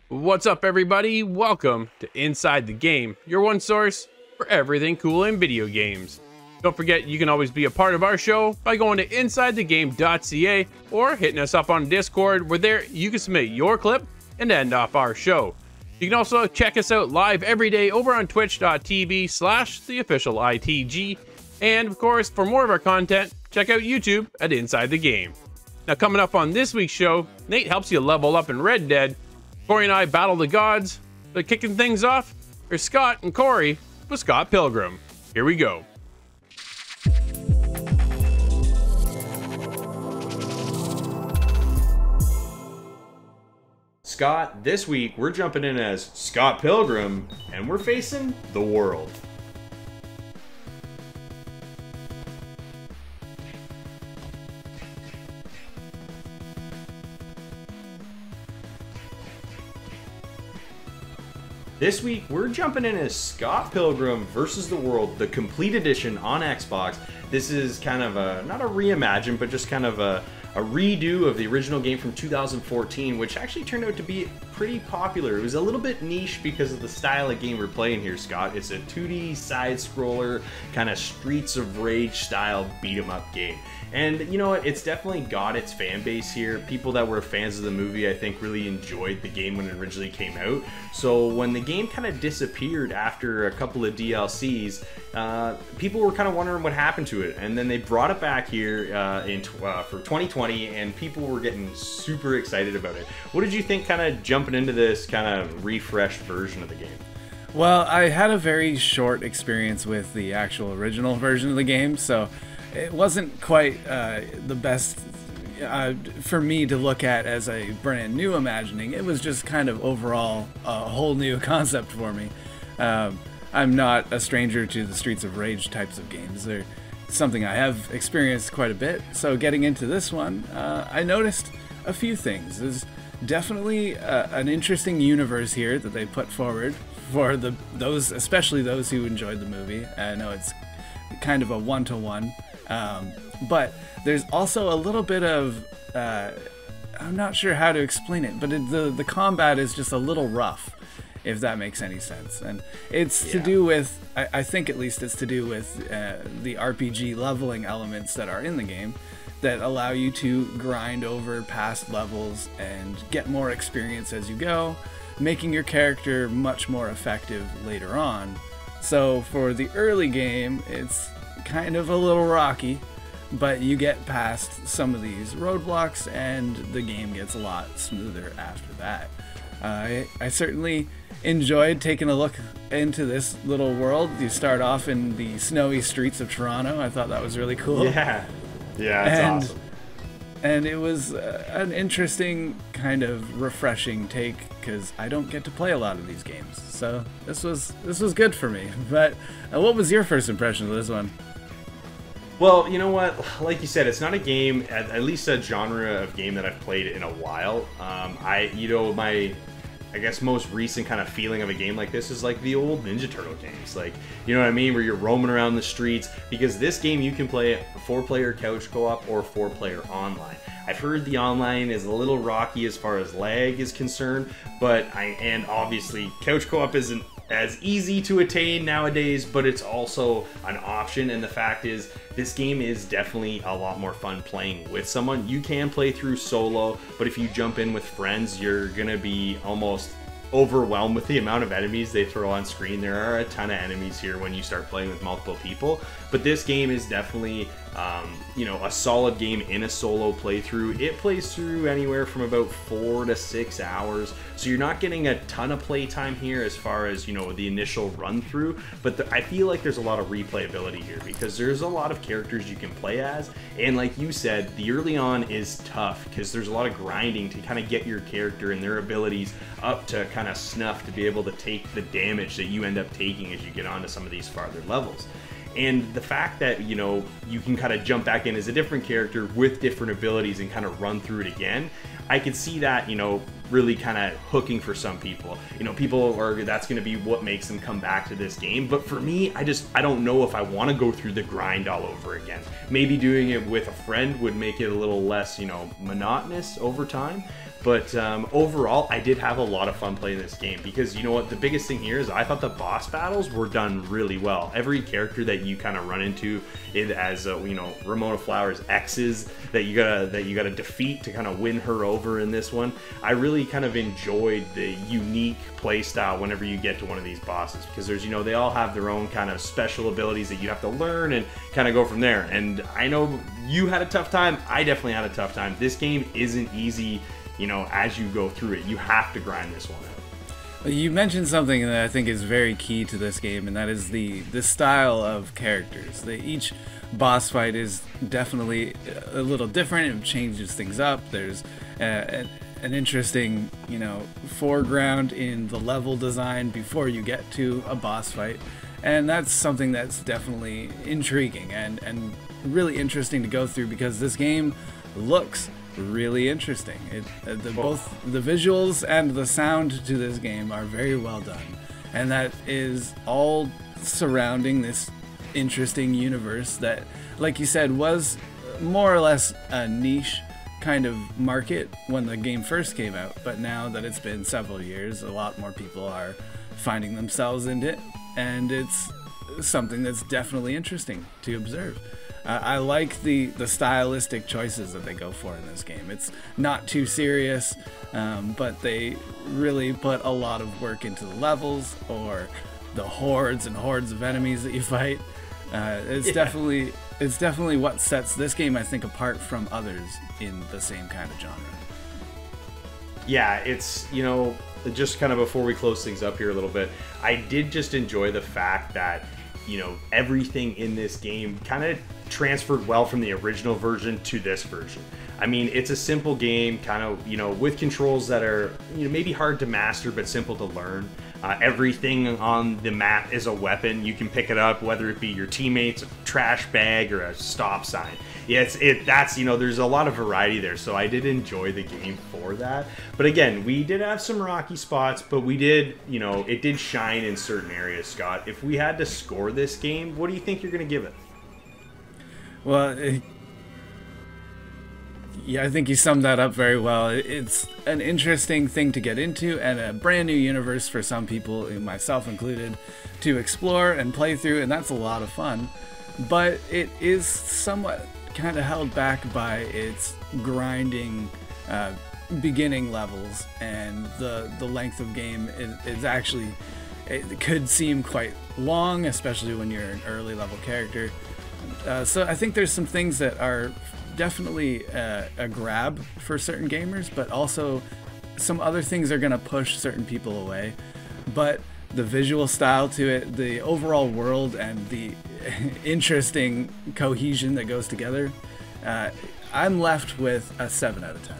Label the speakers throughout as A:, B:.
A: What's up, everybody? Welcome to Inside the Game, your one source for everything cool in video games. Don't forget, you can always be a part of our show by going to insidethegame.ca or hitting us up on Discord, where there you can submit your clip and end off our show. You can also check us out live every day over on twitch.tv/theofficialitg. And of course, for more of our content, check out YouTube at Inside the Game. Now, coming up on this week's show, Nate helps you level up in Red Dead, Corey and I battle the gods, but kicking things off are Scott and Corey with Scott Pilgrim. Here we go.
B: Scott, this week we're jumping in as Scott Pilgrim, and we're facing the world. This week, we're jumping in as Scott Pilgrim versus the World, the complete edition on Xbox. This is kind of a, not a reimagine, but just kind of a redo of the original game from 2014, which actually turned out to be pretty popular. It was a little bit niche because of the style of game we're playing here, Scott. It's a 2D side-scroller, kind of Streets of Rage style beat-em-up game. And you know what, it's definitely got its fan base here. People that were fans of the movie, I think, really enjoyed the game when it originally came out. So when the game kind of disappeared after a couple of DLCs, people were kind of wondering what happened to it. And then they brought it back here for 2020, and people were getting super excited about it. What did you think kind of jumping into this kind of refreshed version of the game?
C: Well, I had a very short experience with the actual original version of the game, so it wasn't quite the best for me to look at as a brand new imagining. It was just kind of overall a whole new concept for me. I'm not a stranger to the Streets of Rage types of games. They're something I have experienced quite a bit. So getting into this one, I noticed a few things. There's definitely an interesting universe here that they put forward for those, especially those who enjoyed the movie. I know it's kind of a one-to-one. But there's also a little bit of, I'm not sure how to explain it, but the combat is just a little rough, if that makes any sense. And it's to do with, I think at least it's to do with the RPG leveling elements that are in the game that allow you to grind over past levels and get more experience as you go, making your character much more effective later on. So for the early game, it's kind of a little rocky, but you get past some of these roadblocks and the game gets a lot smoother after that. I certainly enjoyed taking a look into this little world. You start off in the snowy streets of Toronto. I thought that was really cool.
B: Yeah, it's awesome.
C: And it was an interesting kind of refreshing take, because I don't get to play a lot of these games. So this was good for me. But what was your first impression of this one?
B: Well, you know what? Like you said, it's not a game, at least a genre of game that I've played in a while. I guess most recent kind of feeling of a game like this is like the old Ninja Turtle games. Like, you know what I mean? Where you're roaming around the streets. Because this game, you can play it 4-player couch co-op or 4-player online. I've heard the online is a little rocky as far as lag is concerned, and obviously couch co-op isn't as easy to attain nowadays, but it's also an option. And the fact is, this game is definitely a lot more fun playing with someone. You can play through solo, but if you jump in with friends, you're gonna be almost overwhelmed with the amount of enemies they throw on screen. There are a ton of enemies here when you start playing with multiple people, but this game is definitely a solid game in a solo playthrough. It plays through anywhere from about 4 to 6 hours, so you're not getting a ton of playtime here as far as the initial run through, but I feel like there's a lot of replayability here because there's a lot of characters you can play as, and like you said, the early on is tough because there's a lot of grinding to kind of get your character and their abilities up to kind of snuff to be able to take the damage that you end up taking as you get onto some of these farther levels. And the fact that, you can kind of jump back in as a different character with different abilities and kind of run through it again, I could see that, really kind of hooking for some people. That's going to be what makes them come back to this game. But for me, I don't know if I want to go through the grind all over again. Maybe doing it with a friend would make it a little less, monotonous over time. But overall, I did have a lot of fun playing this game because you know what? The biggest thing here is I thought the boss battles were done really well. Every character that you kind of run into, it as you know, Ramona Flowers' exes that you gotta defeat to kind of win her over in this one. I really kind of enjoyed the unique play style whenever you get to one of these bosses, because there's, you know, they all have their own kind of special abilities that you have to learn and kind of go from there. And I know you had a tough time. I definitely had a tough time. This game isn't easy. You know, as you go through it, you have to grind this one out.
C: You mentioned something that I think is very key to this game, and that is the style of characters. Each boss fight is definitely a little different. It changes things up. There's an interesting, you know, foreground in the level design before you get to a boss fight, and that's something that's definitely intriguing and really interesting to go through, because this game looks really interesting. Both the visuals and the sound to this game are very well done, and that is all surrounding this interesting universe that, like you said, was more or less a niche kind of market when the game first came out, but now that it's been several years, a lot more people are finding themselves in it, and it's something that's definitely interesting to observe. I like the stylistic choices that they go for in this game. It's not too serious, but they really put a lot of work into the levels or the hordes and hordes of enemies that you fight. It's definitely what sets this game, I think, apart from others in the same kind of genre.
B: Yeah, it's, you know, just kind of before we close things up here a little bit, I did just enjoy the fact that, you know, everything in this game kind of transferred well from the original version to this version. I mean, it's a simple game, kind of, you know, with controls that are, you know, maybe hard to master but simple to learn. Everything on the map is a weapon. You can pick it up, whether it be your teammates, a trash bag, or a stop sign. Yeah, that's, you know, there's a lot of variety there, so I did enjoy the game for that. But again, we did have some rocky spots, but we did, you know, it did shine in certain areas. Scott, if we had to score this game, what do you think you're going to give it?
C: Well, yeah, I think you summed that up very well. It's an interesting thing to get into and a brand new universe for some people, myself included, to explore and play through, and that's a lot of fun. But it is somewhat kind of held back by its grinding beginning levels, and the length of game is actually, it could seem quite long, especially when you're an early level character. So I think there's some things that are definitely a grab for certain gamers, but also some other things are going to push certain people away. But the visual style to it, the overall world, and the interesting cohesion that goes together, I'm left with a 7 out of 10.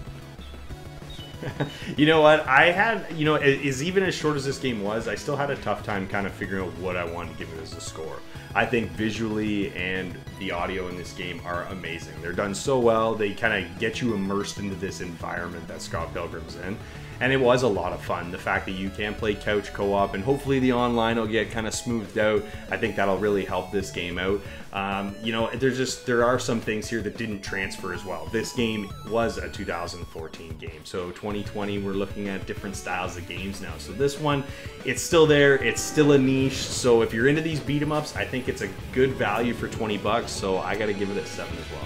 B: You know what? I had, you know, is even as short as this game was, I still had a tough time kind of figuring out what I wanted to give it as a score. I think visually and the audio in this game are amazing. They're done so well. They kind of get you immersed into this environment that Scott Pilgrim's in. And it was a lot of fun. The fact that you can play couch co-op, and hopefully the online will get kind of smoothed out. I think that'll really help this game out. You know, there are some things here that didn't transfer as well. This game was a 2014 game, so 2020 we're looking at different styles of games now. So this one, it's still there. It's still a niche. So if you're into these beat 'em ups, I think it's a good value for $20. So I got to give it a 7 as well.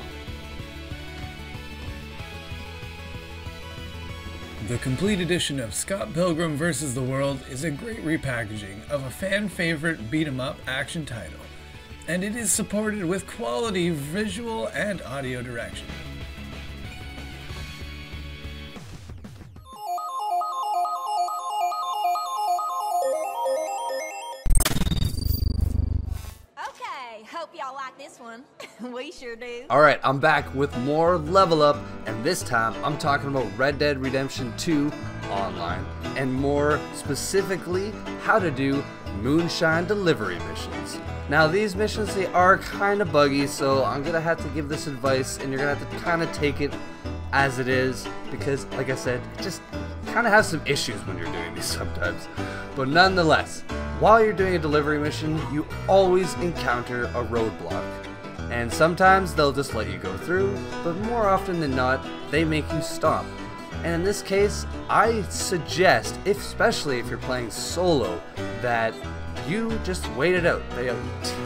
C: The complete edition of Scott Pilgrim vs. the World is a great repackaging of a fan-favorite beat-em-up action title, and it is supported with quality visual and audio direction.
D: Okay, hope y'all like this one. We sure do.
E: Alright, I'm back with more Level Up, and this time I'm talking about Red Dead Redemption 2 online, and more specifically, how to do moonshine delivery missions. Now these missions, they are kind of buggy, so I'm gonna have to give this advice, and you're gonna have to kind of take it as it is, because like I said, it just kind of has some issues when you're doing these sometimes. But nonetheless, while you're doing a delivery mission, you always encounter a roadblock. And sometimes they'll just let you go through, but more often than not, they make you stop. And in this case, I suggest, especially if you're playing solo, that you just wait it out. They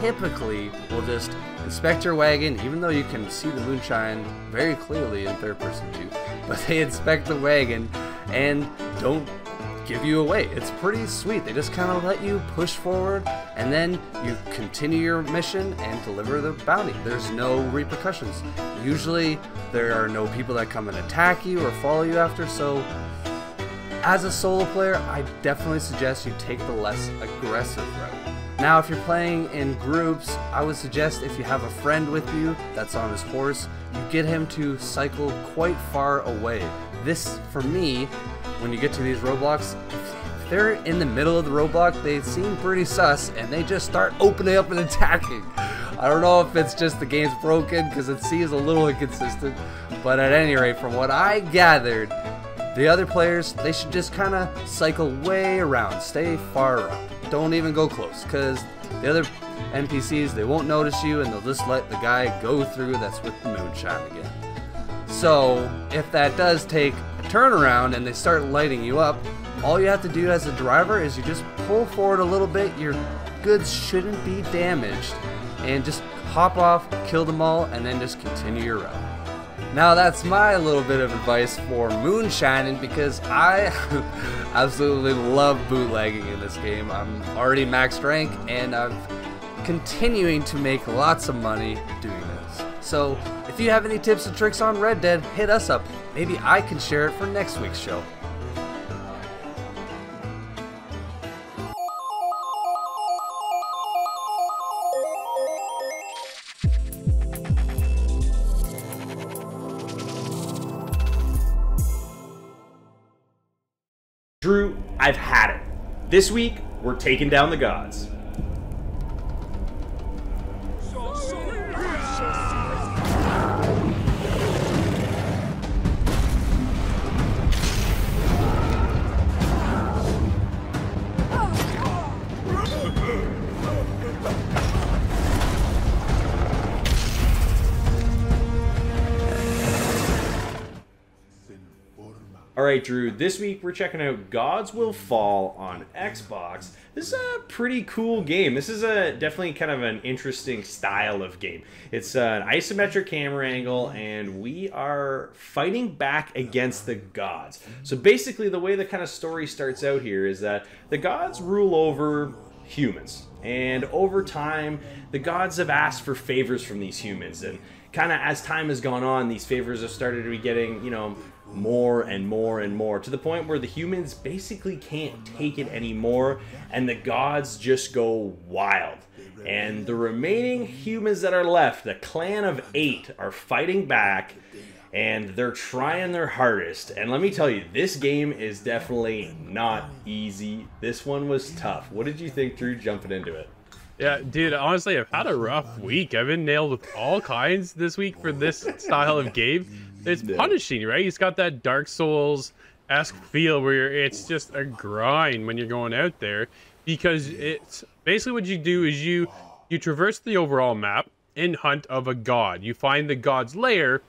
E: typically will just inspect your wagon, even though you can see the moonshine very clearly in third person view, but they inspect the wagon and don't give you away. It's pretty sweet. They just kind of let you push forward, and then you continue your mission and deliver the bounty. There's no repercussions. Usually there are no people that come and attack you or follow you after, so as a solo player, I definitely suggest you take the less aggressive route. Now, if you're playing in groups, I would suggest if you have a friend with you that's on his horse, you get him to cycle quite far away. This, for me, when you get to these roadblocks, if they're in the middle of the roadblock, they seem pretty sus, and they just start opening up and attacking. I don't know if it's just the game's broken, because it seems a little inconsistent, but at any rate, from what I gathered, the other players, they should just kind of cycle way around, stay far around. Don't even go close, because the other NPCs, they won't notice you, and they'll just let the guy go through that's with the moonshine again. So, if that does take a turnaround and they start lighting you up, all you have to do as a driver is you just pull forward a little bit, your goods shouldn't be damaged, and just hop off, kill them all, and then just continue your route. Now that's my little bit of advice for moonshining, because I absolutely love bootlegging in this game. I'm already maxed rank, and I'm continuing to make lots of money doing this. So if you have any tips and tricks on Red Dead, hit us up. Maybe I can share it for next week's show.
B: Drew, I've had it. This week, we're taking down the gods. Alright, Drew, this week we're checking out Gods Will Fall on Xbox. This is a pretty cool game. This is definitely kind of an interesting style of game. It's an isometric camera angle, and we are fighting back against the gods. So basically the way the kind of story starts out here is that the gods rule over humans. And over time, the gods have asked for favors from these humans. And kind of as time has gone on, these favors have started to be getting, you know, more and more and more, to the point where the humans basically can't take it anymore, and the gods just go wild. And the remaining humans that are left, the clan of 8, are fighting back, and they're trying their hardest. And let me tell you, this game is definitely not easy. This one was tough. What did you think, Drew, jumping into it?
A: Yeah, dude, honestly, I've had a rough week. I've been nailed with all kinds this week for this style of game. It's punishing, right? It's got that Dark Souls-esque feel where it's just a grind when you're going out there, because it's basically what you do is you traverse the overall map in hunt of a god. You find the god's lair,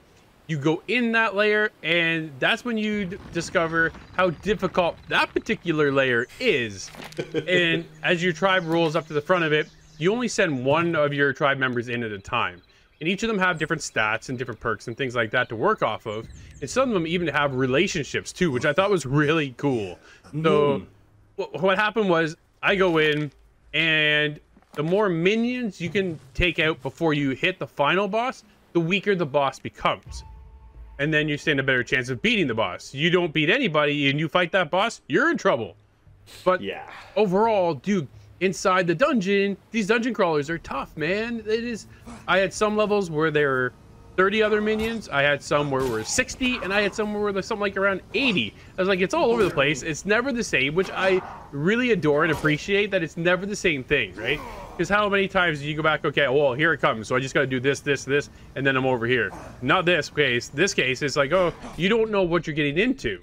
A: you go in that lair, and that's when you discover how difficult that particular lair is. And as your tribe rolls up to the front of it, you only send one of your tribe members in at a time. And each of them have different stats and different perks and things like that to work off of. And some of them even have relationships too, which I thought was really cool. So what happened was I go in, and the more minions you can take out before you hit the final boss, the weaker the boss becomes. And then you stand a better chance of beating the boss. You don't beat anybody and you fight that boss, you're in trouble. But yeah, overall, dude, inside the dungeon, these dungeon crawlers are tough, man. It is. I had some levels where there were 30 other minions. I had some where there were 60, and I had some where there's something like around 80. I was like, it's all over the place. It's never the same, which I really adore and appreciate, that it's never the same thing, right? Because how many times do you go back, okay, well, here it comes, so I just got to do this, this, this, and then I'm over here. Not this case. This case, it's like, oh, you don't know what you're getting into.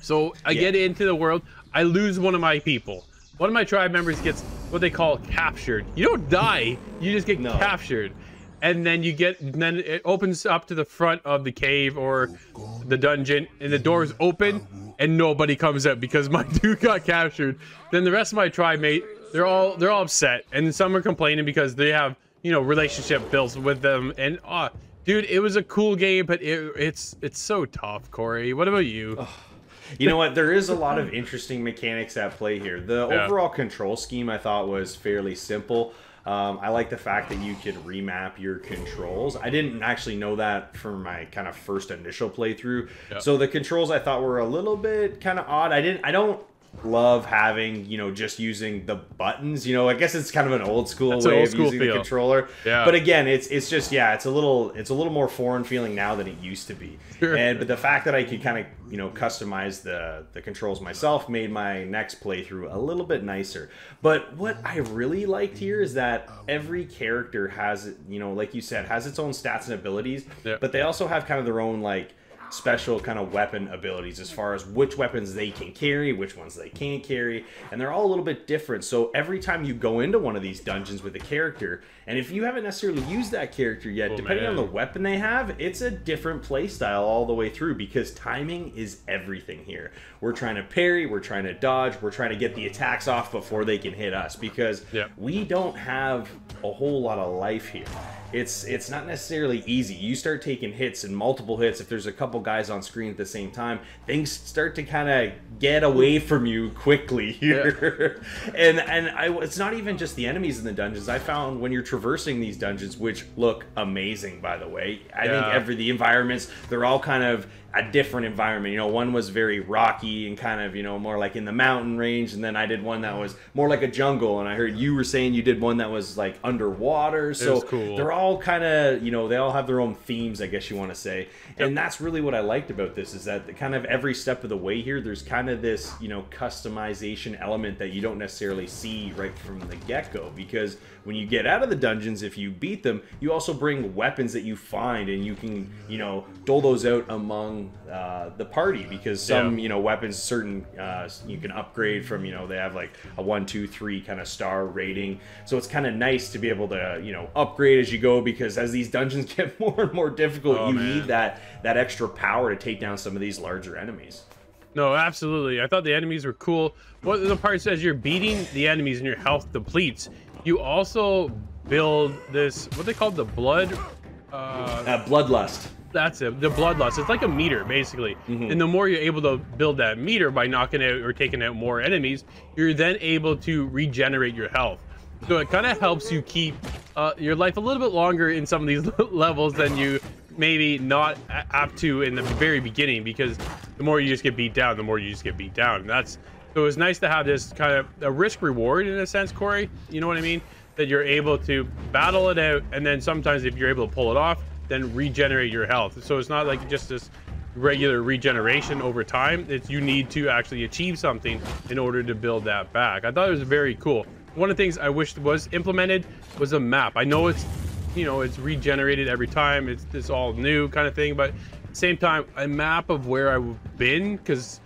A: So I get into the world, I lose one of my people. One of my tribe members gets what they call captured. You don't die, you just get captured. And then then it opens up to the front of the cave, or the dungeon and the doors open and nobody comes out because my dude got captured. Then the rest of my tribe mate, they're all upset, and some are complaining because they have, you know, relationship built with them. And dude, it was a cool game, but it's so tough. Corey, what about you?
B: You know what? There is a lot of interesting mechanics at play here. The overall control scheme I thought was fairly simple. I like the fact that you could remap your controls. I didn't actually know that for my kind of first initial playthrough. So the controls I thought were a little bit kind of odd. I don't love having, you know, just using the buttons. You know, I guess it's kind of an old school way of using the controller. But again, it's just, yeah, it's a little more foreign feeling now than it used to be. But the fact that I could kind of, you know, customize the controls myself made my next playthrough a little bit nicer. But what I really liked here is that every character has, you know, like you said, has its own stats and abilities, but they also have kind of their own, like, special kind of weapon abilities as far as which weapons they can carry, which ones they can't carry, and they're all a little bit different. So every time you go into one of these dungeons with a character, and if you haven't necessarily used that character yet, depending on the weapon they have, it's a different play style all the way through, because timing is everything here. We're trying to parry, we're trying to dodge, we're trying to get the attacks off before they can hit us, because we don't have a whole lot of life here. It's not necessarily easy. You start taking hits and multiple hits. If there's a couple guys on screen at the same time, things start to kind of get away from you quickly here. And it's not even just the enemies in the dungeons. I found when you're traversing these dungeons, which look amazing, by the way, I think the environments, they're all kind of a different environment. You know, one was very rocky and kind of, you know, more like in the mountain range, and then I did one that was more like a jungle, and I heard you were saying you did one that was like underwater. So they're all kind of, you know, they all have their own themes, I guess you want to say. And that's really what I liked about this, is that kind of every step of the way here, there's kind of this, you know, customization element that you don't necessarily see right from the get-go, because when you get out of the dungeons, if you beat them, you also bring weapons that you find, and you can, you know, dole those out among the party, because some, you know, weapons, certain you can upgrade from, you know, they have like a 1, 2, 3 kind of star rating. So it's kind of nice to be able to, you know, upgrade as you go, because as these dungeons get more and more difficult, you need that extra power to take down some of these larger enemies.
A: No, absolutely. I thought the enemies were cool. What the part says, you're beating the enemies and your health depletes. You also build this, what they call the bloodlust. That's it, the bloodlust. It's like a meter, basically. And the more you're able to build that meter by knocking out or taking out more enemies, you're then able to regenerate your health. So it kind of helps you keep your life a little bit longer in some of these levels than you maybe not apt to in the very beginning, because the more you just get beat down, the more you just get beat down. And that's, so it's nice to have this kind of a risk reward in a sense, Corey. You know what I mean? That you're able to battle it out, and then sometimes if you're able to pull it off, then regenerate your health. So it's not like just this regular regeneration over time. It's, you need to actually achieve something in order to build that back. I thought it was very cool. One of the things I wished was implemented was a map. I know it's, you know, it's regenerated every time, it's this all new kind of thing, but at the same time, a map of where I've been, because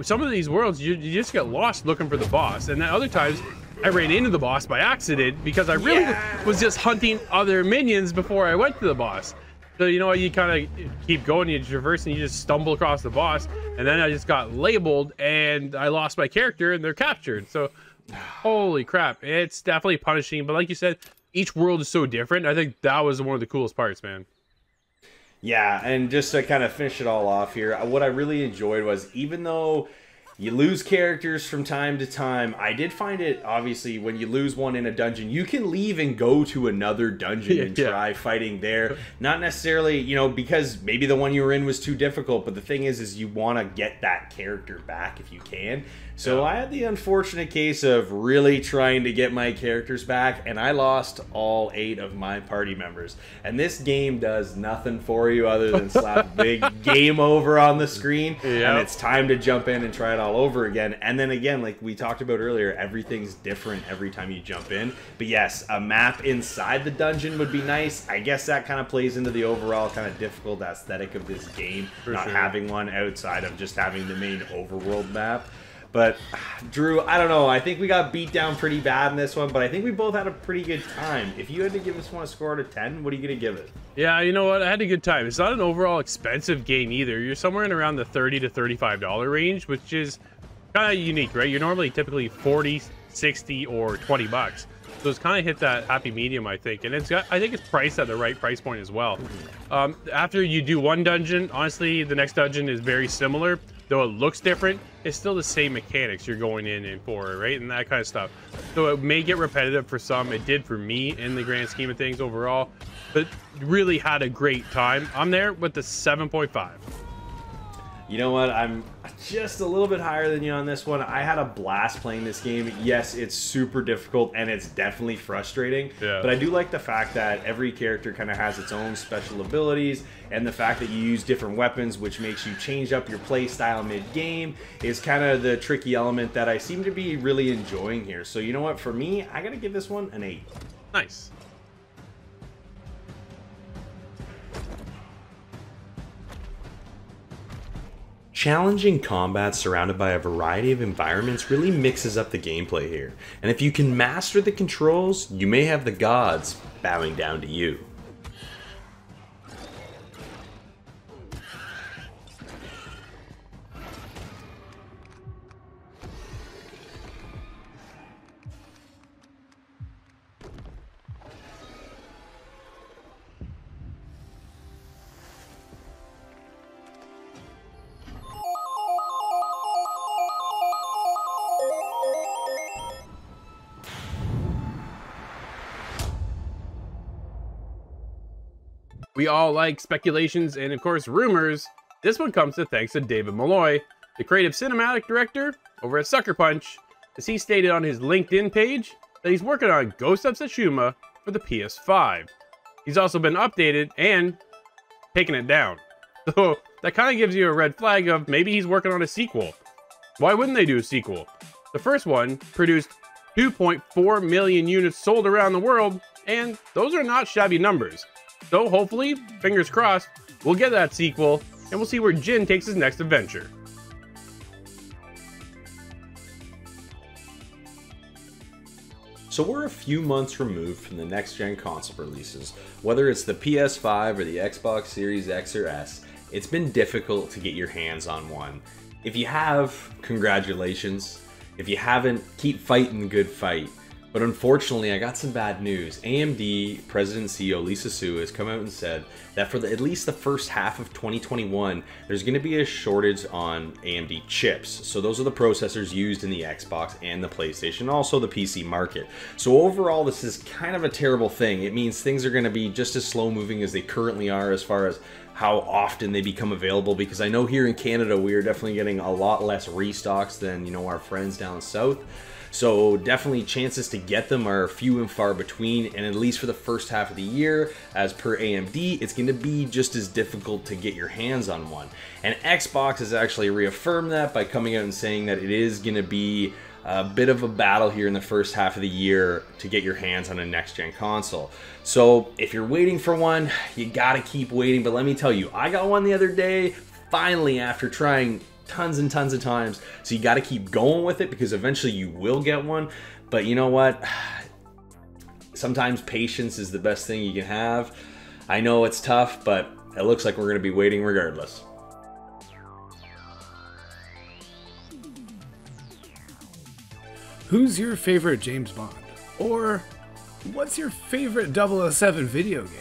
A: some of these worlds you just get lost looking for the boss, and then other times I ran into the boss by accident because I really was just hunting other minions before I went to the boss. So, you know, you kind of keep going, you traverse, and you just stumble across the boss, and then I just got labeled and I lost my character and they're captured. So holy crap, it's definitely punishing. But like you said, each world is so different. I think that was one of the coolest parts, man.
B: Yeah, and just to kind of finish it all off here, what I really enjoyed was, even though you lose characters from time to time, I did find it, obviously, when you lose one in a dungeon, you can leave and go to another dungeon and try fighting there. Not necessarily, you know, because maybe the one you were in was too difficult, but the thing is you want to get that character back if you can. So I had the unfortunate case of really trying to get my characters back, and I lost all 8 of my party members. And this game does nothing for you other than slap a big game over on the screen, and it's time to jump in and try it all over again. And then again, like we talked about earlier, everything's different every time you jump in. But yes, a map inside the dungeon would be nice. I guess that kind of plays into the overall kind of difficult aesthetic of this game, not having one outside of just having the main overworld map. But Drew, I don't know. I think we got beat down pretty bad in this one, but I think we both had a pretty good time. If you had to give this one a score out of 10, what are you going to give it?
A: Yeah, you know what? I had a good time. It's not an overall expensive game either. You're somewhere in around the $30 to $35 range, which is kind of unique, right? You're normally typically 40, 60, or 20 bucks. So it's kind of hit that happy medium, I think. And I think it's priced at the right price point as well. After you do one dungeon, honestly, the next dungeon is very similar. Though it looks different, it's still the same mechanics you're going in for, right? And that kind of stuff. So it may get repetitive for some. It did for me in the grand scheme of things overall. But really had a great time. I'm there with the 7.5.
B: You know what? I'm just a little bit higher than you on this one. I had a blast playing this game. Yes, it's super difficult and it's definitely frustrating.
A: Yeah.
B: But I do like the fact that every character kind of has its own special abilities, and the fact that you use different weapons, which makes you change up your play style mid-game, is kind of the tricky element that I seem to be really enjoying here. So you know what? For me, I gotta give this one an 8.
A: Nice.
B: Challenging combat surrounded by a variety of environments really mixes up the gameplay here. And if you can master the controls, you may have the gods bowing down to you.
A: We all like speculations and, of course, rumors. This one comes to thanks to David Malloy, the creative cinematic director over at Sucker Punch, as he stated on his LinkedIn page that he's working on Ghost of Tsushima for the PS5. He's also been updated and taken it down. So that kind of gives you a red flag of maybe he's working on a sequel. Why wouldn't they do a sequel? The first one produced 2.4 million units sold around the world, and those are not shabby numbers. So hopefully, fingers crossed, we'll get that sequel, and we'll see where Jin takes his next adventure.
B: So we're a few months removed from the next-gen console releases. Whether it's the PS5 or the Xbox Series X or S, it's been difficult to get your hands on one. If you have, congratulations. If you haven't, keep fighting the good fight. But unfortunately, I got some bad news. AMD President and CEO Lisa Su has come out and said that for at least the first half of 2021, there's going to be a shortage on AMD chips. So those are the processors used in the Xbox and the PlayStation, also the PC market. So overall, this is kind of a terrible thing. It means things are going to be just as slow moving as they currently are as far as how often they become available, because I know here in Canada, we are definitely getting a lot less restocks than, you know, our friends down south. So definitely chances to get them are few and far between, and at least for the first half of the year, as per AMD, it's going to be just as difficult to get your hands on one. And Xbox has actually reaffirmed that by coming out and saying that it is going to be a bit of a battle here in the first half of the year to get your hands on a next-gen console. So if you're waiting for one, you gotta keep waiting. But let me tell you, I got one the other day, finally, after trying tons and tons of times. So you got to keep going with it, because eventually you will get one. But you know what? Sometimes patience is the best thing you can have. I know it's tough, but it looks like we're going to be waiting regardless.
C: Who's your favorite James Bond? Or what's your favorite 007 video game?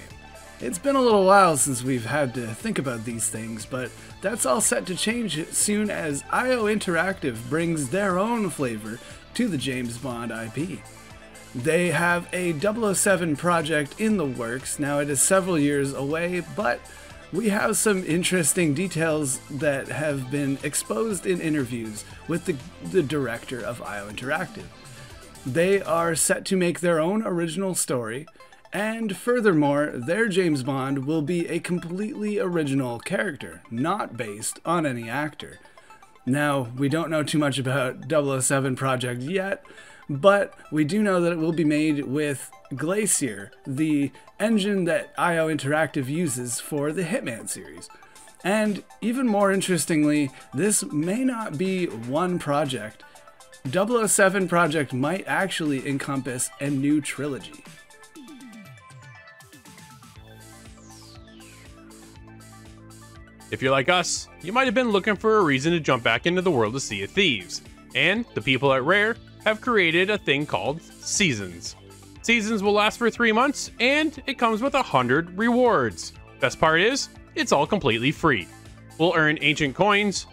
C: It's been a little while since we've had to think about these things, but that's all set to change soon as IO Interactive brings their own flavor to the James Bond IP. They have a 007 project in the works. Now it is several years away, but we have some interesting details that have been exposed in interviews with the director of IO Interactive. They are set to make their own original story, and furthermore, their James Bond will be a completely original character, not based on any actor. Now, we don't know too much about 007 Project yet, but we do know that it will be made with Glacier, the engine that IO Interactive uses for the Hitman series. And even more interestingly, this may not be one project. 007 project might actually encompass a new trilogy.
A: If you're like us, you might have been looking for a reason to jump back into the world of Sea of Thieves, and the people at Rare have created a thing called Seasons. Seasons will last for 3 months, and it comes with 100 rewards. Best part is, it's all completely free. We'll earn ancient coins,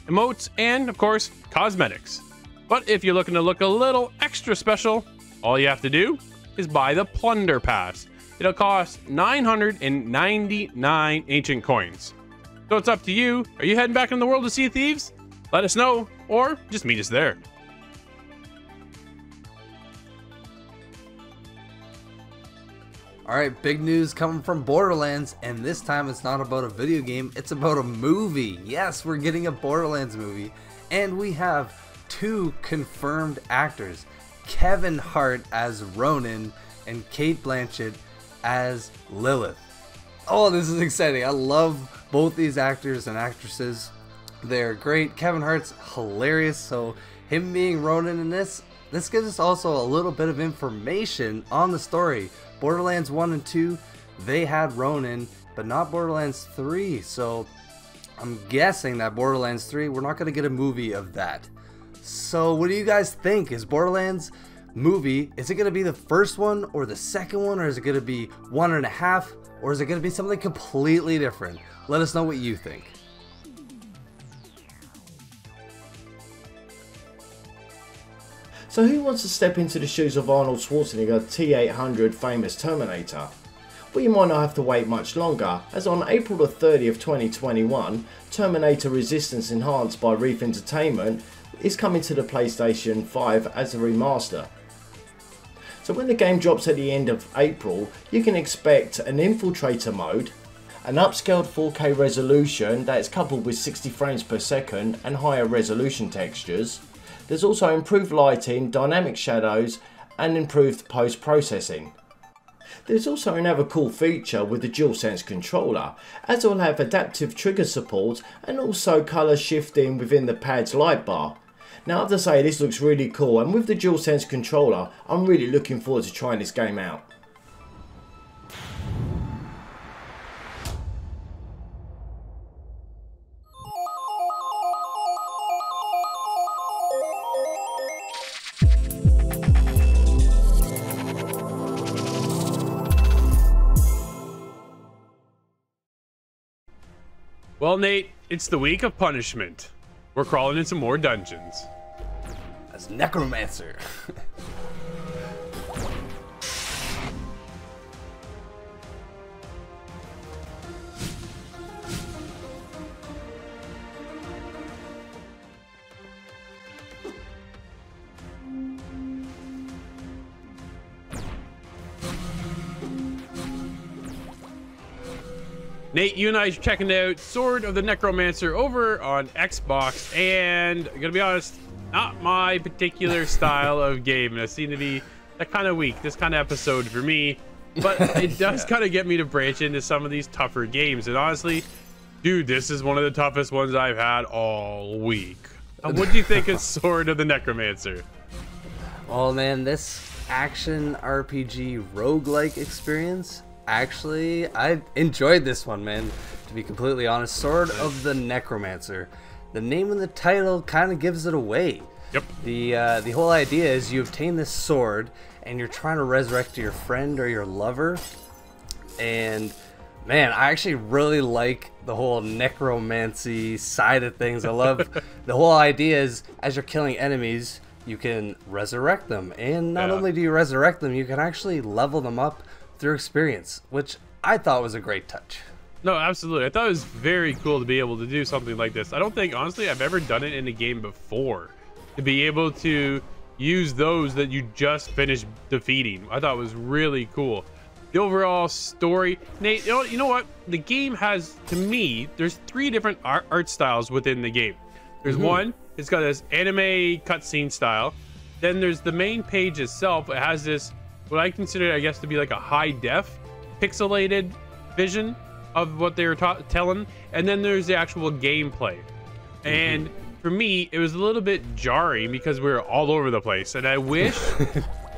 A: emotes, and of course, cosmetics. But if you're looking to look a little extra special, all you have to do is buy the Plunder Pass. It'll cost 999 ancient coins. So it's up to you. Are you heading back in the world of Sea of Thieves? Let us know, or just meet us there.
E: Alright, big news coming from Borderlands, and this time it's not about a video game, it's about a movie. Yes, we're getting a Borderlands movie, and we have 2 confirmed actors, Kevin Hart as Ronan and Cate Blanchett as Lilith. Oh, this is exciting. I love both these actors and actresses. They're great. Kevin Hart's hilarious, so him being Ronan in this gives us also a little bit of information on the story. Borderlands 1 and 2, they had Ronan, but not Borderlands 3, so I'm guessing that Borderlands 3, we're not going to get a movie of that. So what do you guys think? Is Borderlands movie, is it going to be the first one or the second one, or is it going to be 1.5, or is it going to be something completely different? Let us know what you think.
F: So who wants to step into the shoes of Arnold Schwarzenegger T-800 famous Terminator? Well, you might not have to wait much longer, as on April the 30th 2021, Terminator Resistance Enhanced by Reef Entertainment is coming to the PlayStation 5 as a remaster. So when the game drops at the end of April, you can expect an infiltrator mode, an upscaled 4K resolution that is coupled with 60 frames per second and higher resolution textures. There's also improved lighting, dynamic shadows and improved post-processing. There's also another cool feature with the DualSense controller, as it will have adaptive trigger support and also colour shifting within the pad's light bar. Now I have to say, this looks really cool, and with the DualSense controller I'm really looking forward to trying this game out.
A: Well, Nate, it's the week of punishment. We're crawling into more dungeons.
E: As Necromancer.
A: Nate, you and I are checking out Sword of the Necromancer over on Xbox, and I'm gonna be honest, not my particular style of game. It seemed to be that kind of week, this kind of episode for me, but it does kind of get me to branch into some of these tougher games. And honestly, dude, this is one of the toughest ones I've had all week. What do you think of Sword of the Necromancer?
E: Oh man, this action RPG roguelike experience, actually, I enjoyed this one, man. To be completely honest, Sword of the Necromancer. The name of the title kind of gives it away.
A: Yep.
E: The whole idea is you obtain this sword and you're trying to resurrect your friend or your lover. And man, I actually really like the whole necromancy side of things. I love the whole idea is as you're killing enemies, you can resurrect them. And not only do you resurrect them, you can actually level them up through experience, which I thought was a great touch.
A: No, absolutely. I thought it was very cool to be able to do something like this. I don't think, honestly, I've ever done it in a game before. To be able to use those that you just finished defeating, I thought was really cool. The overall story, Nate, you know what? The game has, to me, there's 3 different art styles within the game. There's one, it's got this anime cutscene style. Then there's the main page itself. It has this, what I consider, I guess, to be like a high def, pixelated vision. of what they were telling, and then there's the actual gameplay. And for me, it was a little bit jarring because we were all over the place, and I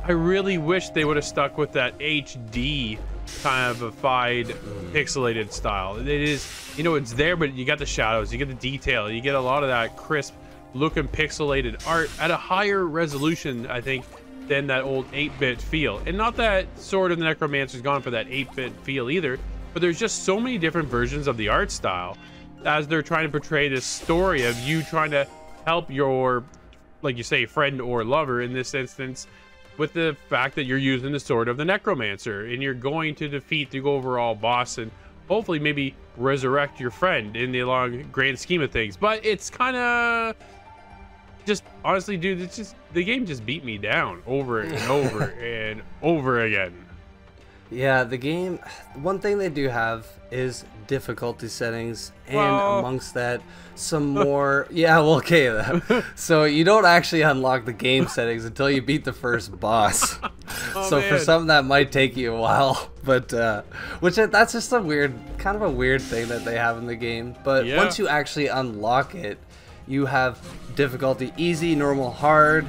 A: really wish they would have stuck with that HD kind of pixelated style. It is, you know, it's there, but you got the shadows, you get the detail, you get a lot of that crisp looking pixelated art at a higher resolution, I think, than that old 8-bit feel. And not that Sword of the Necromancer's gone for that 8-bit feel either, but there's just so many different versions of the art style as they're trying to portray this story of you trying to help your, like you say, friend or lover in this instance, with the fact that you're using the Sword of the Necromancer and you're going to defeat the overall boss and hopefully maybe resurrect your friend in the long grand scheme of things. But it's kind of just, honestly, dude, it's just, the game just beat me down over and over and over again.
E: Yeah, the game, one thing they do have is difficulty settings, and amongst that, some more, yeah, well, okay, so you don't actually unlock the game settings until you beat the first boss. So man, for some that might take you a while, but, that's just a weird, kind of a weird thing that they have in the game, but once you actually unlock it, you have difficulty easy, normal, hard,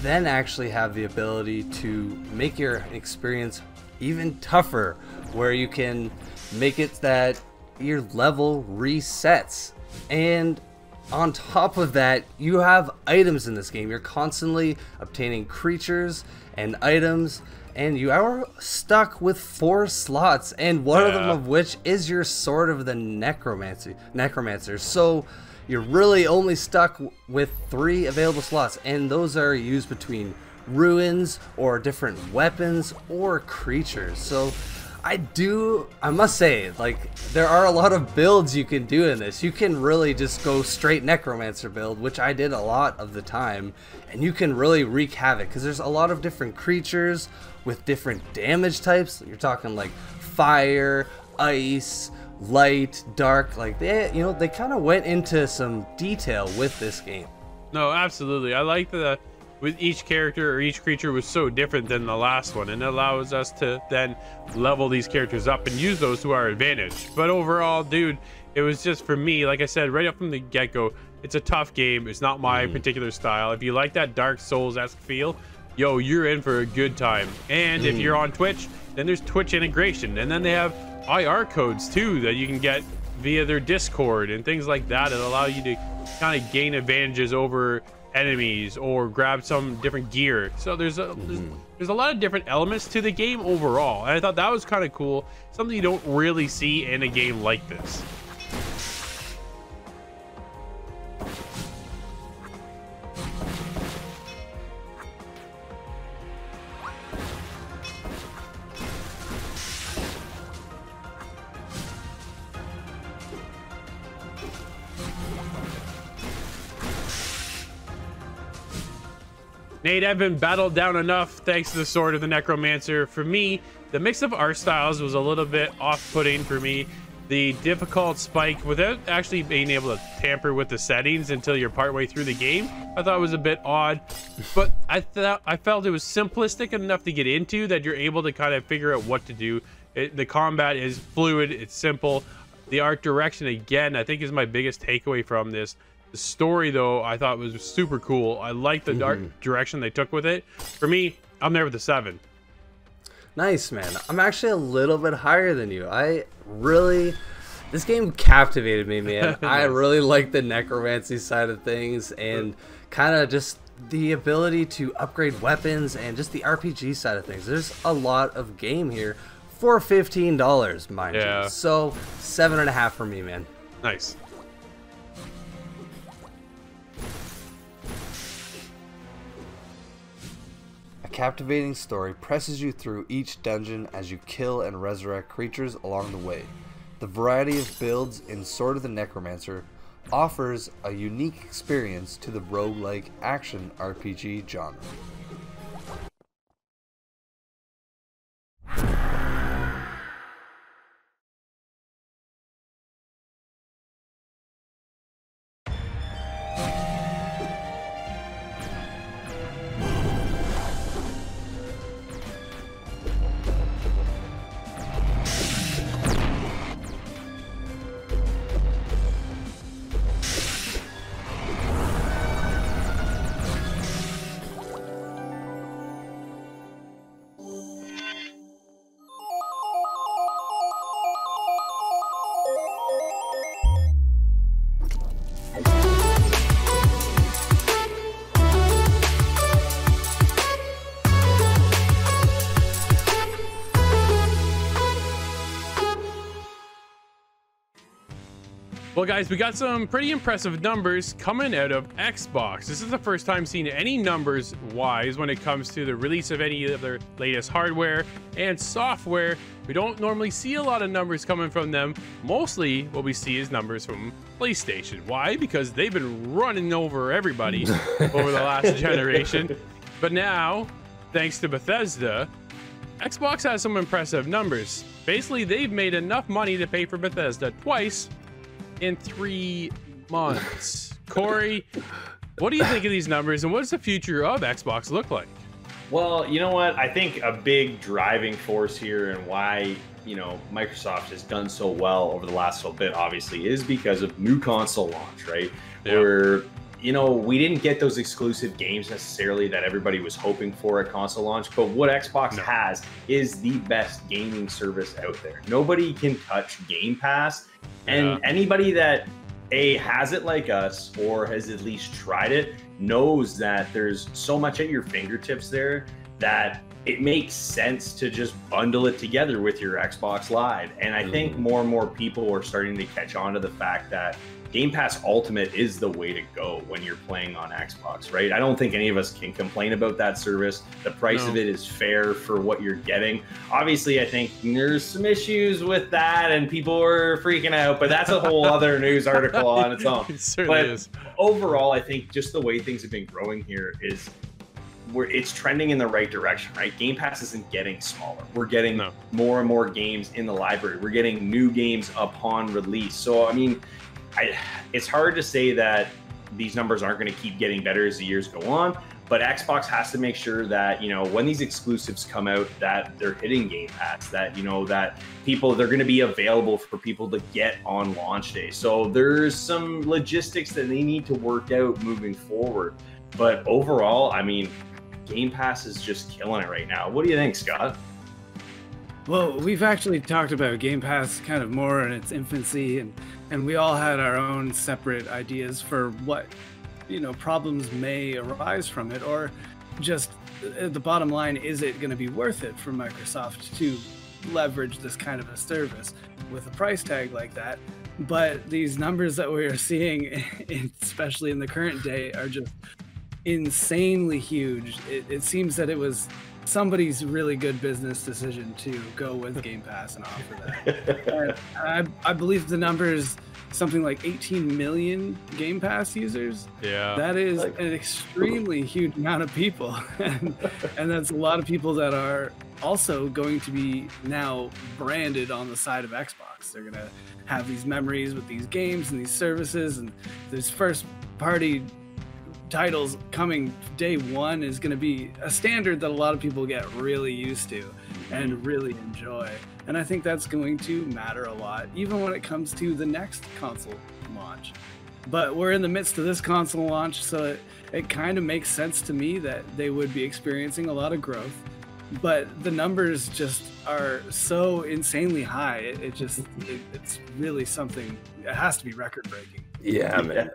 E: then actually have the ability to make your experience even tougher, where you can make it that your level resets. And on top of that, you have items in this game. You're constantly obtaining creatures and items, and you are stuck with 4 slots, and one of them of which is your Sword of the Necromancer. So you're really only stuck with 3 available slots, and those are used between ruins or different weapons or creatures. So I must say, like, there are a lot of builds you can do in this. You can really just go straight Necromancer build, which I did a lot of the time, and you can really wreak havoc because there's a lot of different creatures with different damage types. You're talking like fire, ice, light, dark. Like, they kind of went into some detail with this game.
A: No, absolutely. I like the, with each character or each creature was so different than the last one, and it allows us to then level these characters up and use those to our advantage. But overall, dude, it was just, for me, like I said right up from the get-go, it's a tough game. It's not my particular style. If you like that Dark Souls-esque feel, yo, you're in for a good time. And if you're on Twitch, then there's Twitch integration, and then they have IR codes too that you can get via their Discord and things like that that allow you to kind of gain advantages over enemies or grab some different gear. So there's a lot of different elements to the game overall, and I thought that was kind of cool, something you don't really see in a game like this. Nate, I've been battled down enough thanks to the Sword of the Necromancer. For me, the mix of art styles was a little bit off-putting for me. The difficult spike, without actually being able to tamper with the settings until you're partway through the game, I thought was a bit odd. But I felt it was simplistic enough to get into that you're able to kind of figure out what to do. The combat is fluid, it's simple. The art direction, again, I think is my biggest takeaway from this. The story, though, I thought was super cool. I like the dark direction they took with it. For me, I'm there with a 7.
E: Nice, man. I'm actually a little bit higher than you. This game captivated me, man. I really like the necromancy side of things, and kind of just the ability to upgrade weapons and just the RPG side of things. There's a lot of game here for $15, mind you. So 7.5 for me, man.
A: Nice.
E: Captivating story presses you through each dungeon as you kill and resurrect creatures along the way. The variety of builds in Sword of the Necromancer offers a unique experience to the roguelike action RPG genre.
A: Well, guys, we got some pretty impressive numbers coming out of Xbox. This is the first time seeing any numbers wise when it comes to the release of any of their latest hardware and software. We don't normally see a lot of numbers coming from them. Mostly what we see is numbers from PlayStation. Why? Because they've been running over everybody over the last generation. But now, thanks to Bethesda, Xbox has some impressive numbers. Basically, they've made enough money to pay for Bethesda twice in 3 months. Corey, what do you think of these numbers, and what does the future of Xbox look like?
B: Well, you know what? I think a big driving force here and why, you know, Microsoft has done so well over the last little bit, obviously, is because of new console launch, right?
A: Yep.
B: Where, you know, we didn't get those exclusive games necessarily that everybody was hoping for at console launch, but what Xbox has is the best gaming service out there. Nobody can touch Game Pass, and anybody that has it like us or has at least tried it knows that there's so much at your fingertips there that it makes sense to just bundle it together with your Xbox Live. And I think more and more people are starting to catch on to the fact that Game Pass Ultimate is the way to go when you're playing on Xbox, right? I don't think any of us can complain about that service. The price of it is fair for what you're getting. Obviously, I think there's some issues with that and people are freaking out, but that's a whole other news article on its own.
A: It certainly is.
B: Overall, I think just the way things have been growing here is it's trending in the right direction, right? Game Pass isn't getting smaller. We're getting more and more games in the library. We're getting new games upon release. So, I mean, it's hard to say that these numbers aren't going to keep getting better as the years go on, but Xbox has to make sure that, you know, when these exclusives come out, that they're hitting Game Pass, that, you know, that they're going to be available for people to get on launch day. So there's some logistics that they need to work out moving forward. But overall, I mean, Game Pass is just killing it right now. What do you think, Scott?
C: Well, we've actually talked about Game Pass kind of more in its infancy, and we all had our own separate ideas for what, you know, problems may arise from it, or just the bottom line, is it going to be worth it for Microsoft to leverage this kind of a service with a price tag like that? But these numbers that we are seeing, especially in the current day, are just insanely huge. It seems that it was somebody's really good business decision to go with Game Pass and offer that. I believe the number is something like 18 million Game Pass users.
A: Yeah,
C: that is an extremely huge amount of people, and that's a lot of people that are also going to be now branded on the side of Xbox. They're gonna have these memories with these games and these services, and there's first party titles coming day one is going to be a standard that a lot of people get really used to and really enjoy. And I think that's going to matter a lot, even when it comes to the next console launch. But we're in the midst of this console launch, so it kind of makes sense to me that they would be experiencing a lot of growth. But the numbers just are so insanely high. It's really something. It has to be record breaking.
E: Yeah, man.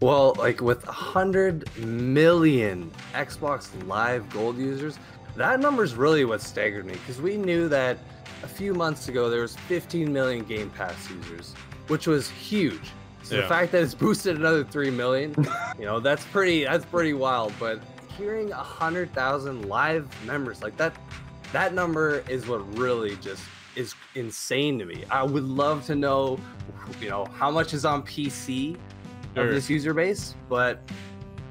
E: Well, like with 100 million Xbox Live Gold users, that number's really what staggered me, because we knew that a few months ago there was 15 million Game Pass users, which was huge. So the fact that it's boosted another 3 million, you know, that's pretty wild. But hearing 100,000 live members like that number is what really just is insane to me. I would love to know, you know, how much is on PC of this user base, but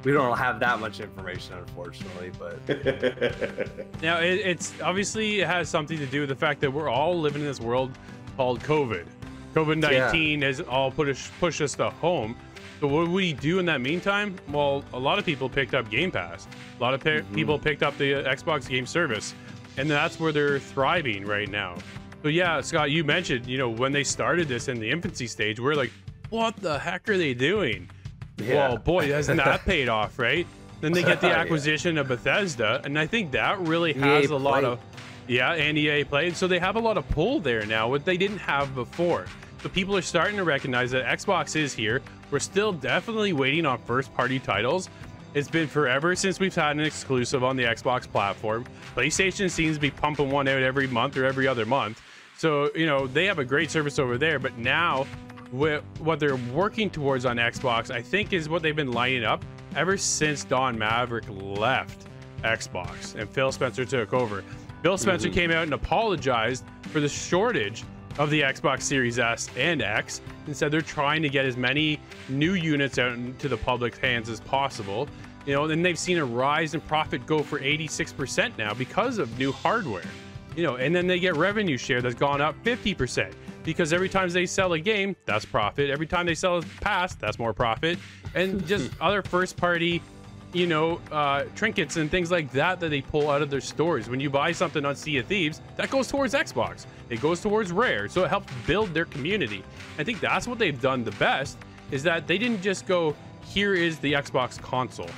E: we don't have that much information, unfortunately. But
A: now it's obviously it has something to do with the fact that we're all living in this world called COVID-19 has all pushed us to home. So what do we do in that meantime? Well, a lot of people picked up Game Pass. A lot of people picked up the Xbox Game Service, and that's where they're thriving right now. So yeah, Scott, you mentioned, you know, when they started this in the infancy stage, we're like, what the heck are they doing? Well, boy, hasn't that paid off, right? Then they get the acquisition of Bethesda, and I think that really has a lot of, and EA played. So they have a lot of pull there now, what they didn't have before. So people are starting to recognize that Xbox is here. We're still definitely waiting on first-party titles. It's been forever since we've had an exclusive on the Xbox platform. PlayStation seems to be pumping one out every month or every other month. So, you know, they have a great service over there, but now what they're working towards on Xbox, I think, is what they've been lining up ever since Don Maverick left Xbox and Phil Spencer took over. Phil Spencer came out and apologized for the shortage of the Xbox Series S and X, and said they're trying to get as many new units out into the public's hands as possible. You know, and they've seen a rise in profit go for 86% now because of new hardware. You know, and then they get revenue share that's gone up 50%, because every time they sell a game, that's profit. Every time they sell a pass, that's more profit. And just other first party, you know, trinkets and things like that that they pull out of their stores. When you buy something on Sea of Thieves, that goes towards Xbox. It goes towards Rare, so it helps build their community. I think that's what they've done the best, is that they didn't just go, here is the Xbox console.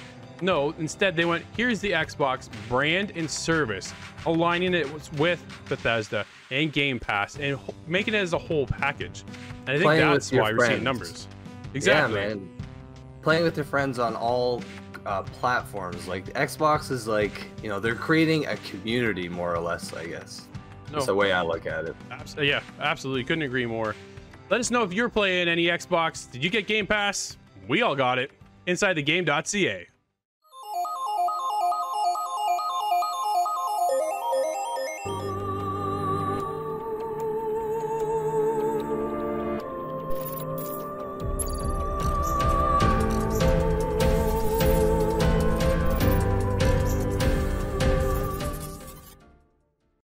A: No, instead they went, here's the Xbox brand and service, aligning it with Bethesda and Game Pass and making it as a whole package. And I think that's why we're seeing numbers. Exactly. Yeah, man.
E: Playing with your friends on all platforms, like Xbox is like, you know, they're creating a community more or less, I guess. That's the way I look at it.
A: Yeah, absolutely. Couldn't agree more. Let us know if you're playing any Xbox. Did you get Game Pass? We all got it. insidethegame.ca.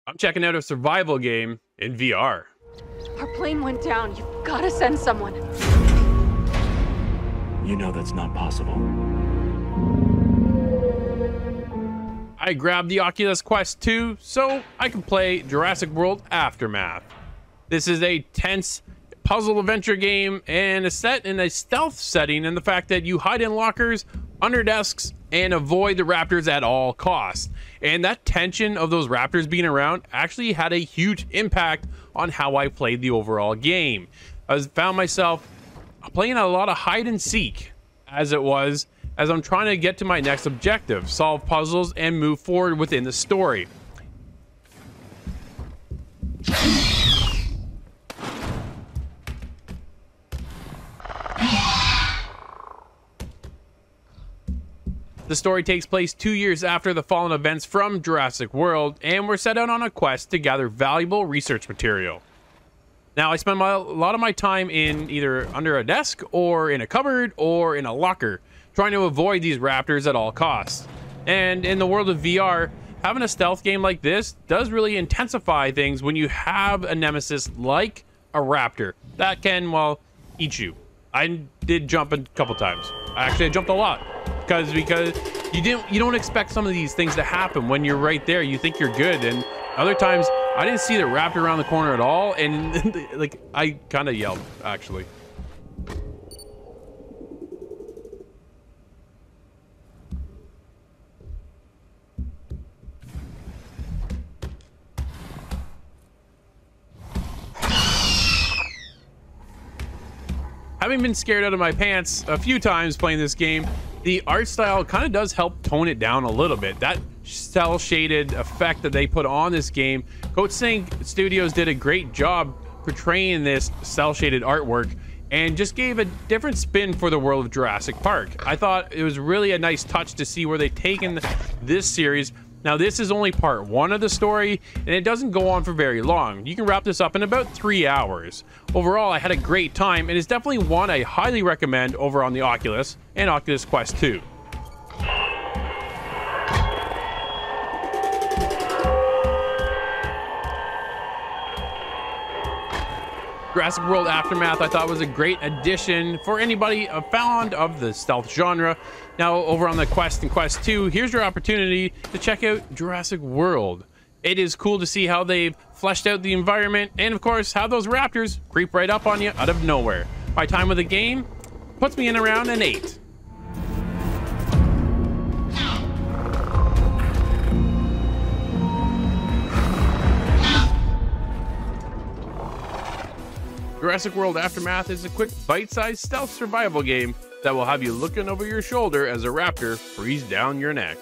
A: I'm checking out a survival game in VR.
G: Our plane went down. You've got to send someone.
H: You know that's not possible.
A: I grabbed the Oculus Quest 2 so I can play Jurassic World Aftermath. This is a tense puzzle adventure game and is set in a stealth setting, and the fact that you hide in lockers, under desks, and avoid the raptors at all costs. And that tension of those raptors being around actually had a huge impact on how I played the overall game. I found myself playing a lot of hide and seek as I'm trying to get to my next objective, solve puzzles, and move forward within the story. The story takes place 2 years after the fallen events from Jurassic World, and we're set out on a quest to gather valuable research material. Now, I spend a lot of my time in either under a desk or in a cupboard or in a locker, trying to avoid these raptors at all costs. And in the world of VR, having a stealth game like this does really intensify things when you have a nemesis like a raptor that can, well, eat you. I did jump a couple times. Actually, I jumped a lot because you don't expect some of these things to happen when you're right there. You think you're good, and other times I didn't see the raptor around the corner at all, and like I kind of yelled actually. Having been scared out of my pants a few times playing this game, the art style kind of does help tone it down a little bit. That cell shaded effect that they put on this game, Coach Sink Studios did a great job portraying this cell shaded artwork and just gave a different spin for the world of Jurassic Park. I thought it was really a nice touch to see where they've taken this series. Now, this is only part 1 of the story, and it doesn't go on for very long. You can wrap this up in about 3 hours. Overall, I had a great time, and it's definitely one I highly recommend over on the Oculus and Oculus Quest 2. Jurassic World Aftermath I thought was a great addition for anybody fond of the stealth genre. Now over on the Quest and Quest 2, here's your opportunity to check out Jurassic World. It is cool to see how they've fleshed out the environment and of course how those raptors creep right up on you out of nowhere. My time with the game puts me in around an 8. Jurassic World Aftermath is a quick, bite-sized stealth survival game that will have you looking over your shoulder as a raptor breathes down your neck.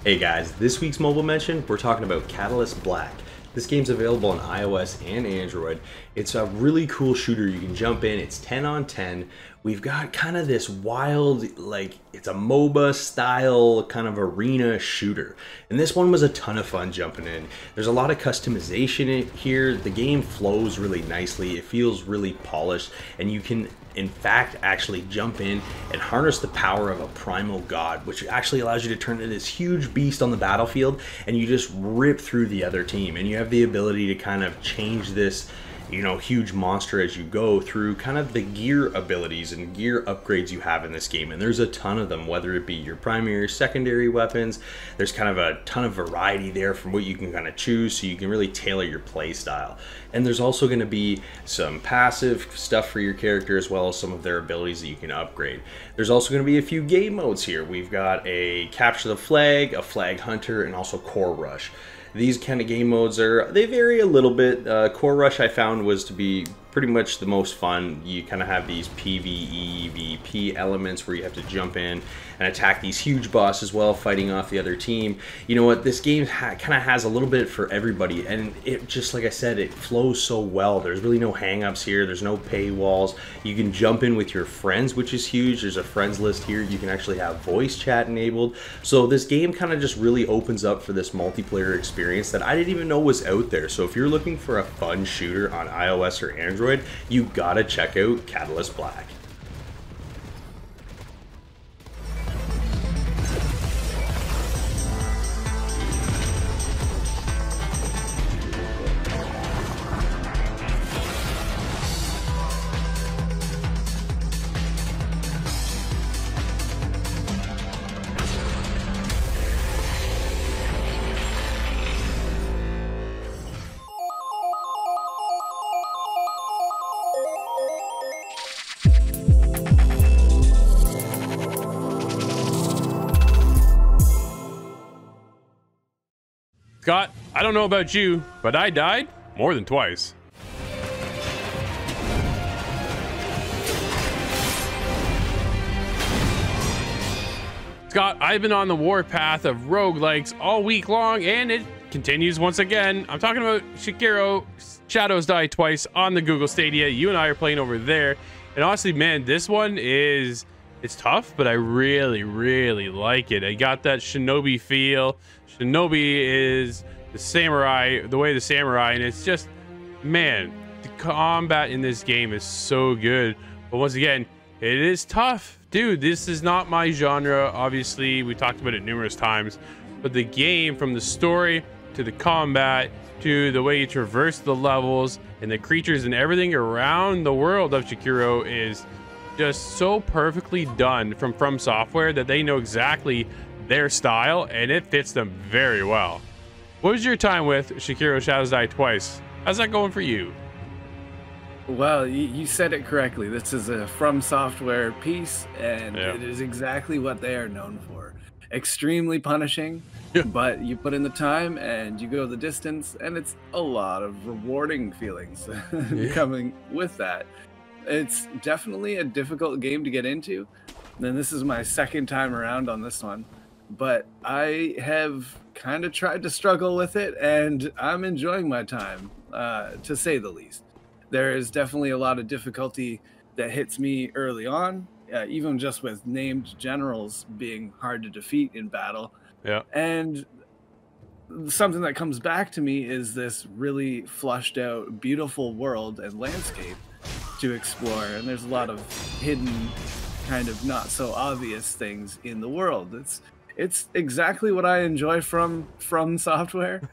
B: Hey guys, this week's mobile mention, we're talking about Catalyst Black. This game's available on iOS and Android. It's a really cool shooter. You can jump in, it's 10 on 10. We've got kind of this wild, like, it's a MOBA style kind of arena shooter. And this one was a ton of fun jumping in. There's a lot of customization in here. The game flows really nicely. It feels really polished, and you can in fact actually jump in and harness the power of a primal god, which actually allows you to turn into this huge beast on the battlefield and you just rip through the other team, and you have the ability to kind of change this, you know, huge monster as you go through kind of the gear abilities and gear upgrades you have in this game. And there's a ton of them, whether it be your primary or secondary weapons. There's kind of a ton of variety there from what you can kind of choose, so you can really tailor your play style. And there's also going to be some passive stuff for your character, as well as some of their abilities that you can upgrade. There's also going to be a few game modes here. We've got a capture the flag, a flag hunter, and also core rush. These kind of game modes they vary a little bit. Core Rush I found was to be pretty much the most fun. You kind of have these PvE elements where you have to jump in and attack these huge bosses while fighting off the other team. You know what, this game kind of has a little bit for everybody, and it just, like I said, it flows so well. There's really no hang-ups here. There's no paywalls. You can jump in with your friends, which is huge. There's a friends list here. You can actually have voice chat enabled. So this game kind of just really opens up for this multiplayer experience that I didn't even know was out there. So if you're looking for a fun shooter on iOS or Android, you gotta check out Catalyst Black.
A: Scott, I don't know about you, but I died more than twice. Scott, I've been on the warpath of roguelikes all week long, and it continues once again. I'm talking about Sekiro, Shadows Die Twice on the Google Stadia. You and I are playing over there. And honestly, man, this one it's tough, but I really, really like it. I got that shinobi feel. Shinobi is the samurai, the way the samurai, and it's just, man, the combat in this game is so good. But once again, it is tough. Dude, this is not my genre. Obviously, we talked about it numerous times, but the game, from the story to the combat to the way you traverse the levels and the creatures and everything around the world of Sekiro, is just so perfectly done from Software that they know exactly their style, and it fits them very well. What was your time with Sekiro Shadows Die Twice? How's that going for you?
C: Well, you said it correctly. This is a From Software piece, and it is exactly what they are known for. Extremely punishing, but you put in the time and you go the distance, and it's a lot of rewarding feelings coming with that. It's definitely a difficult game to get into. Then this is my second time around on this one, but I have kind of tried to struggle with it, and I'm enjoying my time, to say the least. There is definitely a lot of difficulty that hits me early on, even just with named generals being hard to defeat in battle.
A: Yeah. And
C: something that comes back to me is this really flushed out, beautiful world and landscape to explore. And there's a lot of hidden, kind of not so obvious things in the world. It's exactly what I enjoy from Software.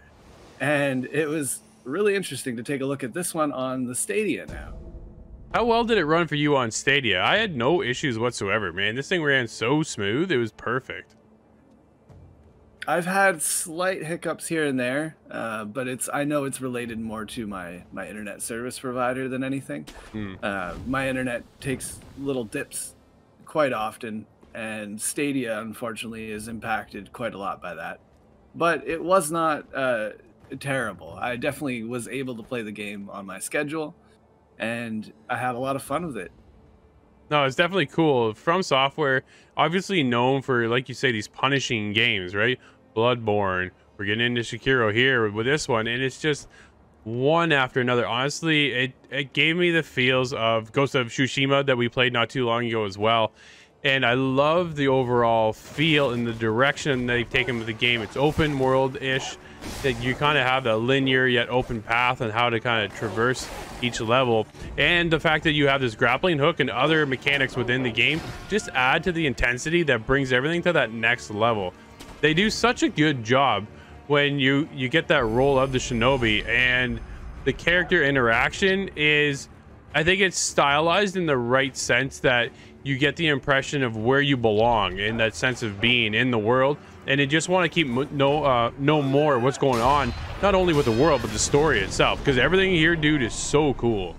C: And it was really interesting to take a look at this one on the Stadia now.
A: How well did it run for you on Stadia? I had no issues whatsoever, man. This thing ran so smooth. It was perfect.
C: I've had slight hiccups here and there, but I know it's related more to my internet service provider than anything. My internet takes little dips quite often, and Stadia, unfortunately, is impacted quite a lot by that. But it was not terrible. I definitely was able to play the game on my schedule, and I had a lot of fun with it.
A: No, it's definitely cool. From Software, obviously known for, like you say, these punishing games, right? Bloodborne. We're getting into Sekiro here with this one, and it's just one after another. Honestly, it gave me the feels of Ghost of Tsushima that we played not too long ago as well. And I love the overall feel and the direction they've taken with the game. It's open world-ish, that you kind of have a linear yet open path on how to kind of traverse each level. And the fact that you have this grappling hook and other mechanics within the game just add to the intensity that brings everything to that next level. They do such a good job when you get that role of the shinobi, and the character interaction is, I think it's stylized in the right sense that you get the impression of where you belong, in that sense of being in the world, and you just want to keep know more what's going on, not only with the world but the story itself, because everything here, dude, is so cool.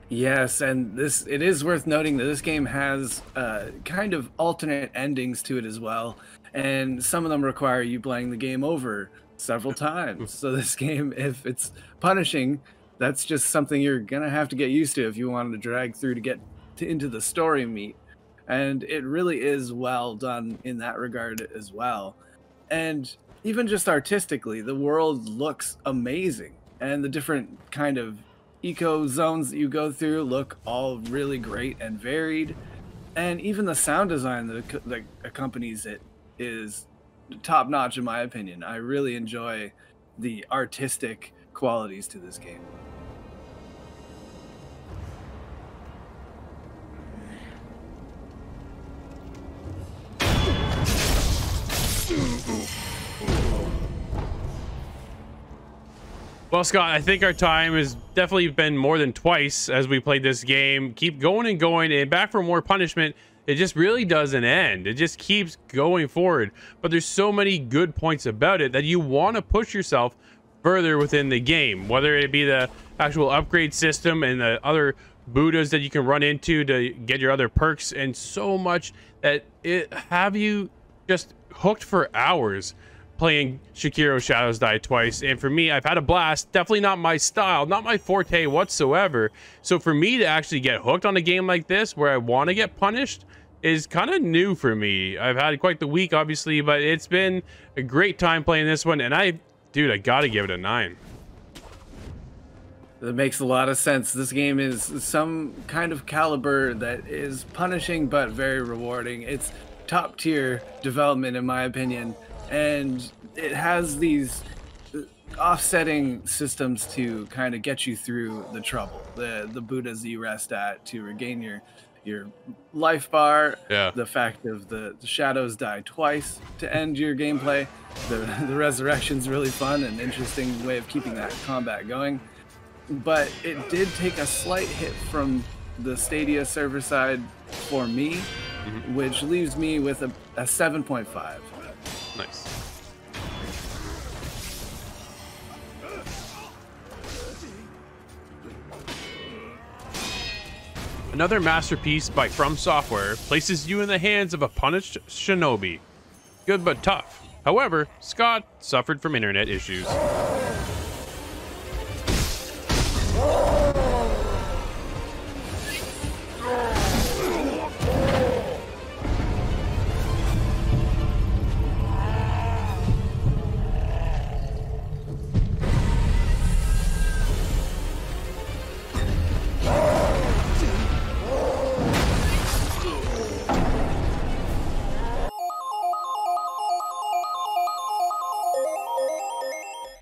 C: Yes, and it is worth noting that this game has kind of alternate endings to it as well, and some of them require you playing the game over several times. So this game, if it's punishing, that's just something you're gonna have to get used to if you wanted to drag through to get into the story meat. And it really is well done in that regard as well. And even just artistically, the world looks amazing, and the different kind of eco zones that you go through look all really great and varied. And even the sound design that accompanies it is top notch in my opinion. I really enjoy the artistic qualities to this game.
A: Well, Scott, I think our time has definitely been more than twice as we played this game. Keep going and going, and back for more punishment. It just really doesn't end. It just keeps going forward. But there's so many good points about it that you want to push yourself further within the game, whether it be the actual upgrade system and the other Buddhas that you can run into to get your other perks, and so much that it have you just hooked for hours playing Sekiro Shadows Die Twice. And for me, I've had a blast. Definitely not my style, not my forte whatsoever. So for me to actually get hooked on a game like this where I want to get punished is kind of new for me. I've had quite the week, obviously, but it's been a great time playing this one, and I gotta give it a 9.
C: That makes a lot of sense. This game is some kind of caliber that is punishing but very rewarding. It's top tier development in my opinion, and it has these offsetting systems to kind of get you through the trouble. The Buddhas you rest at to regain your life bar.
A: Yeah.
C: The fact of the shadows die twice to end your gameplay. The resurrection's really fun and interesting way of keeping that combat going. But it did take a slight hit from the Stadia server side for me, which leaves me with a 7.5.
A: Nice. Another masterpiece by From Software places you in the hands of a punished shinobi. Good but tough. However, Scott suffered from internet issues.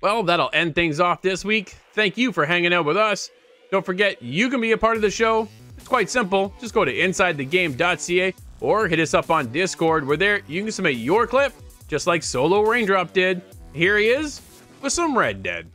A: Well, that'll end things off this week. Thank you for hanging out with us. Don't forget, you can be a part of the show. It's quite simple. Just go to insidethegame.ca or hit us up on Discord, where there you can submit your clip, just like Solo Raindrop did. Here he is with some Red Dead.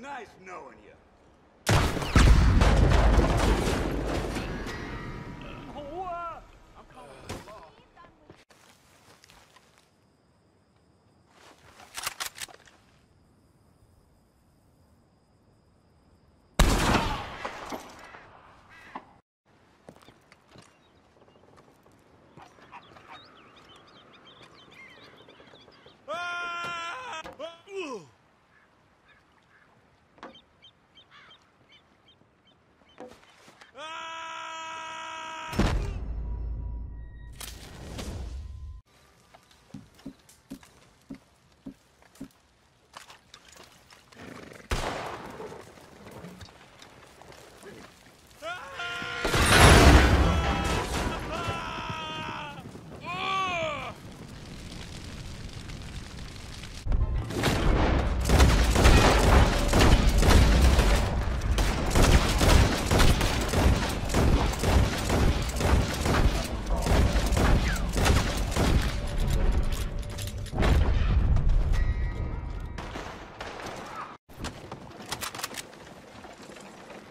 H: Nice knowing you.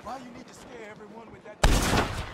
H: Why you need to scare everyone with that?